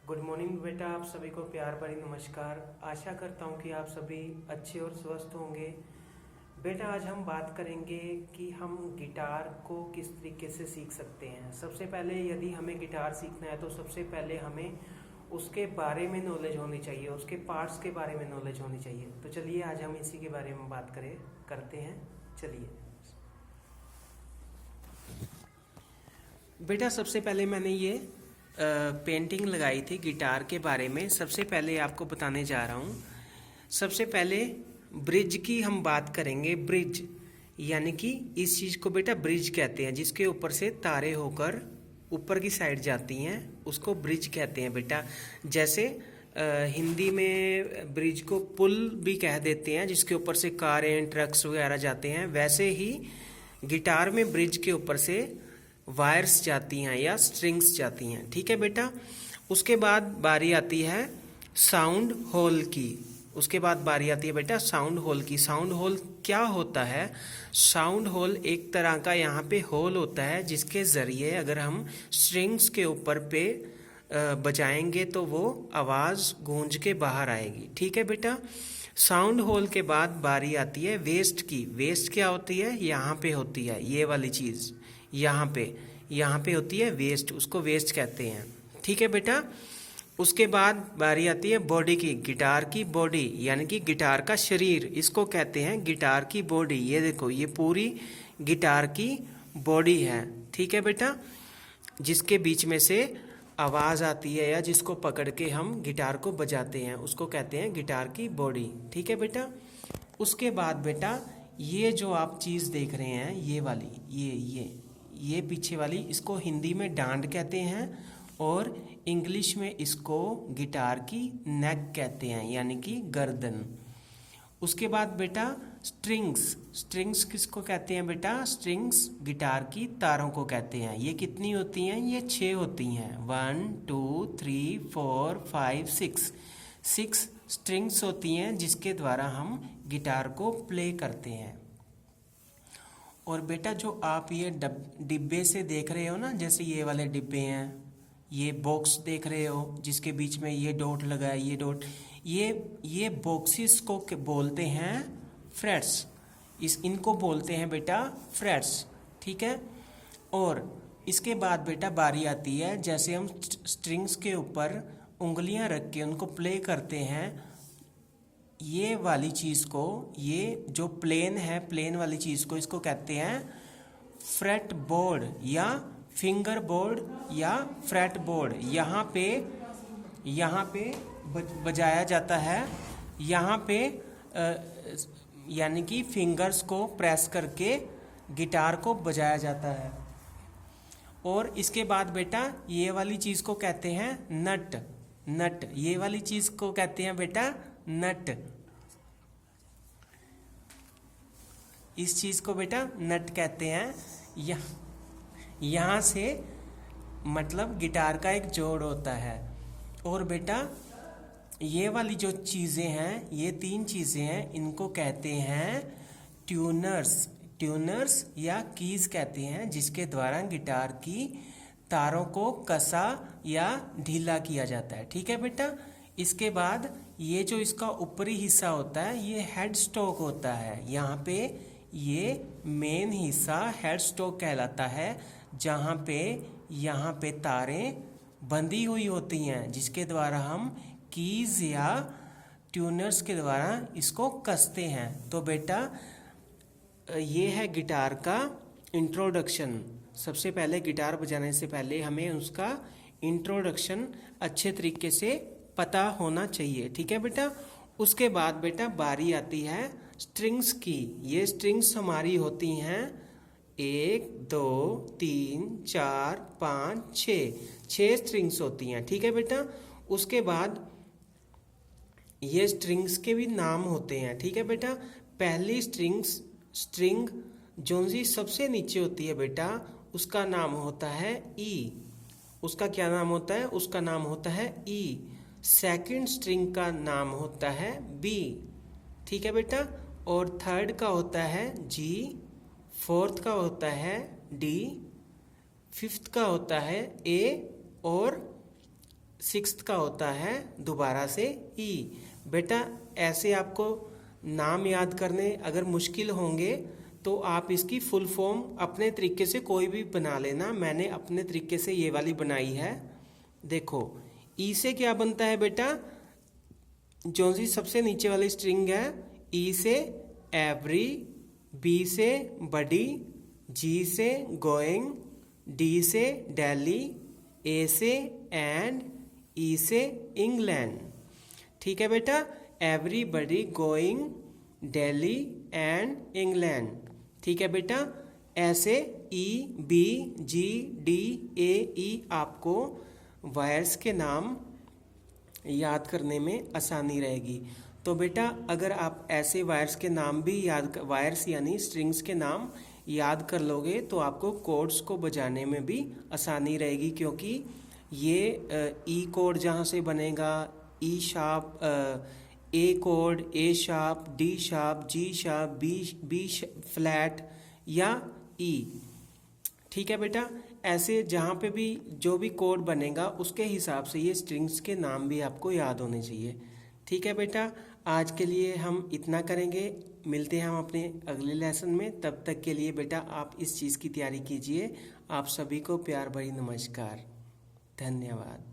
Good morning बेटा, आप सभी को प्यार भरी नमस्कार। आशा करता हूँ कि आप सभी अच्छे और स्वस्थ होंगे। बेटा आज हम बात करेंगे कि हम गिटार को किस तरीके से सीख सकते हैं। सबसे पहले यदि हमें गिटार सीखना है तो सबसे पहले हमें उसके बारे में नॉलेज होनी चाहिए, उसके पार्ट्स के बारे में नॉलेज होनी चाहिए। तो चलिए आज हम इसी के बारे में बात करते हैं। चलिए बेटा, सबसे पहले मैंने ये पेंटिंग लगाई थी गिटार के बारे में। सबसे पहले आपको बताने जा रहा हूँ। सबसे पहले ब्रिज की हम बात करेंगे। ब्रिज यानी कि इस चीज़ को बेटा ब्रिज कहते हैं, जिसके ऊपर से तारे होकर ऊपर की साइड जाती हैं, उसको ब्रिज कहते हैं बेटा। जैसे हिंदी में ब्रिज को पुल भी कह देते हैं, जिसके ऊपर से कारें ट्रक्स वगैरह जाते हैं। वैसे ही गिटार में ब्रिज के ऊपर से वायर्स जाती हैं या स्ट्रिंग्स जाती हैं। ठीक है बेटा। उसके बाद बारी आती है साउंड होल की। उसके बाद बारी आती है बेटा साउंड होल की। साउंड होल क्या होता है? साउंड होल एक तरह का यहाँ पे होल होता है, जिसके ज़रिए अगर हम स्ट्रिंग्स के ऊपर पे बजाएंगे तो वो आवाज़ गूंज के बाहर आएगी। ठीक है बेटा। साउंड होल के बाद बारी आती है वेस्ट की। वेस्ट क्या होती है? यहाँ पे होती है ये वाली चीज़, यहाँ पे होती है वेस्ट, उसको वेस्ट कहते हैं। ठीक है बेटा। उसके बाद बारी आती है बॉडी की। गिटार की बॉडी यानी कि गिटार का शरीर, इसको कहते हैं गिटार की बॉडी। ये देखो, ये पूरी गिटार की बॉडी है। ठीक है बेटा। जिसके बीच में से आवाज़ आती है या जिसको पकड़ के हम गिटार को बजाते हैं, उसको कहते हैं गिटार की बॉडी। ठीक है बेटा। उसके बाद बेटा ये जो आप चीज़ देख रहे हैं, ये वाली, ये पीछे वाली, इसको हिंदी में डांड कहते हैं और इंग्लिश में इसको गिटार की नेक कहते हैं, यानी कि गर्दन। उसके बाद बेटा स्ट्रिंग्स किसको कहते हैं बेटा? स्ट्रिंग्स गिटार की तारों को कहते हैं। ये कितनी होती हैं? ये 6 होती हैं। 1 2 3 4 5 6 स्ट्रिंग्स होती हैं, जिसके द्वारा हम गिटार को प्ले करते हैं। और बेटा जो आप ये डिब्बे से देख रहे हो ना, जैसे ये वाले डिब्बे हैं, ये बॉक्स देख रहे हो जिसके बीच में ये डॉट लगा है, ये डॉट, ये बॉक्सेस को बोलते हैं फ्रेट्स। इनको बोलते हैं बेटा फ्रेट्स। ठीक है। और इसके बाद बेटा बारी आती है, जैसे हम स्ट्रिंग्स के ऊपर उंगलियां रख के उनको प्ले करते हैं, ये वाली चीज़ को, ये जो प्लेन है, प्लेन वाली चीज़ को, इसको कहते हैं फ्रेट बोर्ड या फिंगर बोर्ड या फ्रेट बोर्ड। यहाँ पे बजाया जाता है। यहाँ पे यानी कि फिंगर्स को प्रेस करके गिटार को बजाया जाता है। और इसके बाद बेटा ये वाली चीज़ को कहते हैं नट। ये वाली चीज़ को कहते हैं बेटा नट। इस चीज़ को बेटा नट कहते हैं। यहाँ से मतलब गिटार का एक जोड़ होता है। और बेटा ये वाली जो चीज़ें हैं, ये 3 चीज़ें हैं, इनको कहते हैं ट्यूनर्स या कीज कहते हैं, जिसके द्वारा गिटार की तारों को कसा या ढीला किया जाता है। ठीक है बेटा। इसके बाद ये जो इसका ऊपरी हिस्सा होता है, ये हेड स्टॉक होता है। यहाँ पे ये मेन हिस्सा हेड स्टॉक कहलाता है, जहाँ पे यहाँ पे तारें बंधी हुई होती हैं, जिसके द्वारा हम कीज या ट्यूनर्स के द्वारा इसको कसते हैं। तो बेटा ये है गिटार का इंट्रोडक्शन। सबसे पहले गिटार बजाने से पहले हमें उसका इंट्रोडक्शन अच्छे तरीके से पता होना चाहिए। ठीक है बेटा। उसके बाद बेटा बारी आती है स्ट्रिंग्स की। ये स्ट्रिंग्स हमारी होती हैं 1 2 3 4 5 6 स्ट्रिंग्स होती हैं। ठीक है बेटा। उसके बाद ये स्ट्रिंग्स के भी नाम होते हैं। ठीक है बेटा। पहली स्ट्रिंग जोन सबसे नीचे होती है बेटा, उसका नाम होता है ई। उसका क्या नाम होता है? उसका नाम होता है ई। सेकंड स्ट्रिंग का नाम होता है बी। ठीक है बेटा। और थर्ड का होता है जी, फोर्थ का होता है डी, फिफ्थ का होता है ए और सिक्स्थ का होता है दोबारा से ई। बेटा ऐसे आपको नाम याद करने अगर मुश्किल होंगे तो आप इसकी फुल फॉर्म अपने तरीके से कोई भी बना लेना। मैंने अपने तरीके से ये वाली बनाई है। देखो ई से क्या बनता है बेटा, जो सी सबसे नीचे वाली स्ट्रिंग है, ई से एवरी, बी से बडी, जी से गोइंग, डी से दिल्ली, ए से एंड, ई से इंग्लैंड। ठीक है बेटा, everybody going Delhi and England. ठीक है बेटा, ऐसे ई, बी, जी, डी, ए, ई आपको वायर्स के नाम याद करने में आसानी रहेगी। तो बेटा अगर आप ऐसे वायर्स के नाम भी वायर्स यानी स्ट्रिंग्स के नाम याद कर लोगे तो आपको कोड्स को बजाने में भी आसानी रहेगी, क्योंकि ये ई कोड जहाँ से बनेगा, ई शार्प, ए कोड, A sharp, D sharp, G sharp, B flat या ई। ठीक है बेटा, ऐसे जहाँ पे भी जो भी कोड बनेगा उसके हिसाब से ये स्ट्रिंग्स के नाम भी आपको याद होने चाहिए। ठीक है बेटा, आज के लिए हम इतना करेंगे, मिलते हैं हम अपने अगले लेसन में। तब तक के लिए बेटा आप इस चीज़ की तैयारी कीजिए। आप सभी को प्यार भरी नमस्कार, धन्यवाद।